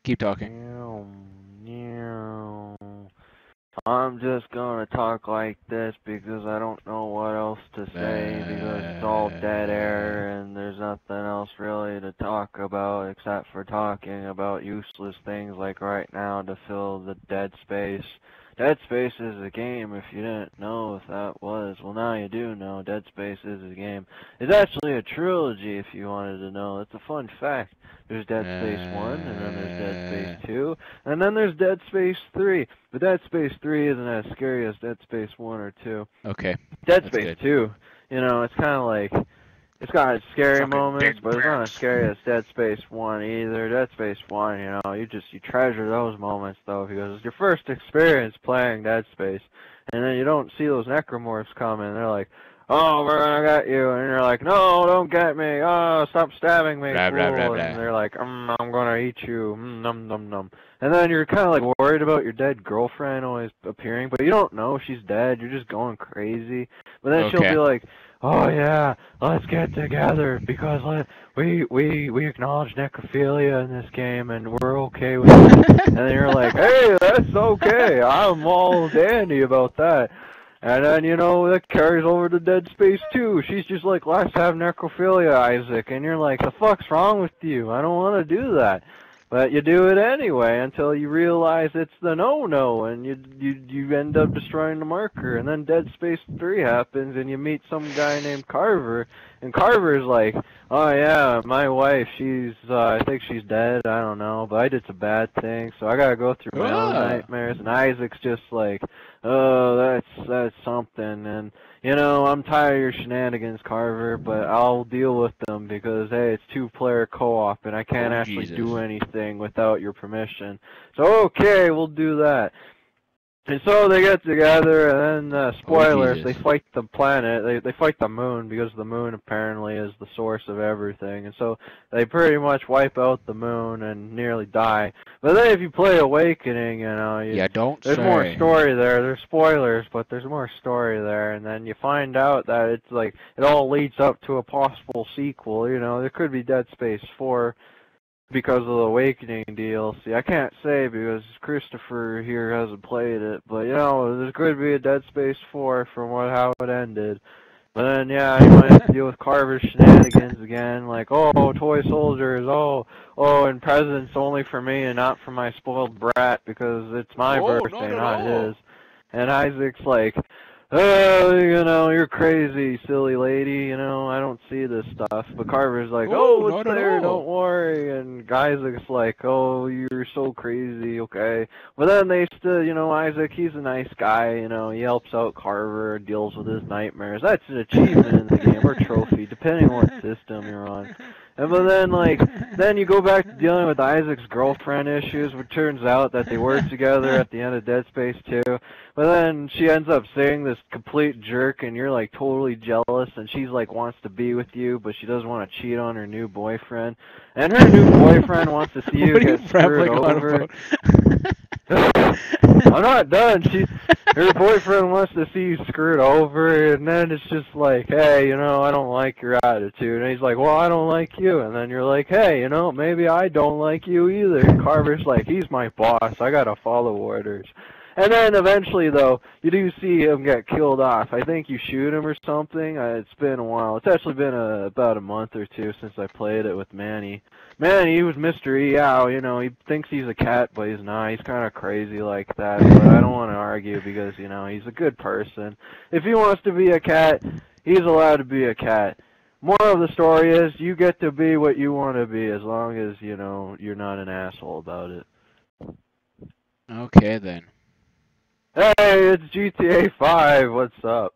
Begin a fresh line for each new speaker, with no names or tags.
Keep talking.
I'm just gonna talk like this because I don't know what else to say because it's all dead air and there's nothing else really to talk about except for talking about useless things like right now to fill the dead space. Dead Space is a game, if you didn't know if that was. Well, now you do know. Dead Space is a game. It's actually a trilogy, if you wanted to know. It's a fun fact. There's Dead Space 1, and then there's Dead Space 2, and then there's Dead Space 3. But Dead Space 3 isn't as scary as Dead Space 1 or 2.
Okay.
Dead Space 2, you know, it's kind of like, it's got its scary moments, but it's not as scary as Dead Space 1 either. Dead Space 1, you know, you treasure those moments, though, because it's your first experience playing Dead Space. And then you don't see those necromorphs coming. They're like, oh, we're gonna get you. And you're like, no, don't get me. Oh, stop stabbing me,
Blah,
fool.
blah, blah, blah.
And they're like, I'm gonna eat you. Num, num, num. And then you're kind of like worried about your dead girlfriend always appearing, but you don't know she's dead. You're just going crazy. But then she'll be like, oh yeah, let's get together because we acknowledge necrophilia in this game and we're okay with it. And then you're like, hey, that's okay. I'm all dandy about that. And then, you know, that carries over to Dead Space 2. She's just like, let's have necrophilia, Isaac. And you're like, the fuck's wrong with you? I don't want to do that. But you do it anyway until you realize it's the no-no, and you end up destroying the marker. And then Dead Space 3 happens, and you meet some guy named Carver, and Carver's like, oh yeah, my wife, I think she's dead, I don't know, but I did some bad things, so I gotta go through my own nightmares. And Isaac's just like, oh, that's something, and you know, I'm tired of your shenanigans, Carver, but I'll deal with them because, hey, it's two-player co-op, and I can't actually do anything without your permission. So, okay, we'll do that. And so they get together, and then, spoilers, they fight the planet, they fight the moon, because the moon apparently is the source of everything, and so they pretty much wipe out the moon and nearly die. But then if you play Awakening, you know, there's more story there, there's spoilers, but there's more story there, and then you find out that it's like, it all leads up to a possible sequel, you know, there could be Dead Space 4, because of the Awakening DLC. I can't say because Christopher here hasn't played it, but you know, there could be a Dead Space 4 from how it ended. But then, yeah, you might have to deal with Carver's shenanigans again, like, oh, toy soldiers, oh, and presents only for me and not for my spoiled brat because it's my birthday, not his. And Isaac's like, oh, you know, you're crazy, silly lady, you know, I don't see this stuff. But Carver's like, oh, it's there, don't worry. And Isaac's like, oh, you're so crazy, okay. But then they still, you know, Isaac, he's a nice guy, you know, he helps out Carver, deals with his nightmares. That's an achievement in the game, or trophy, depending on what system you're on. But then, like, then you go back to dealing with Isaac's girlfriend issues, which turns out that they were together at the end of Dead Space 2. But then she ends up saying this complete jerk, and you're, like, totally jealous, and she's, like, wants to be with you, but she doesn't want to cheat on her new boyfriend. And her new boyfriend wants to see you get screwed over. I'm not done. Her boyfriend wants to see you screwed over, and then it's just like, hey, you know, I don't like your attitude. And he's like, well, I don't like you. And then you're like, hey, you know, maybe I don't like you either. And Carver's like, he's my boss. I gotta follow orders. And then eventually, though, you do see him get killed off. I think you shoot him or something. It's been a while. It's actually been about a month or two since I played it with Manny. Manny, he was Mr. Eow, you know, he thinks he's a cat, but he's not. He's kind of crazy like that, but I don't want to argue because, you know, he's a good person. If he wants to be a cat, he's allowed to be a cat. More of the story is, you get to be what you want to be as long as, you know, you're not an asshole about it.
Okay, then.
Hey, it's GTA 5, what's up?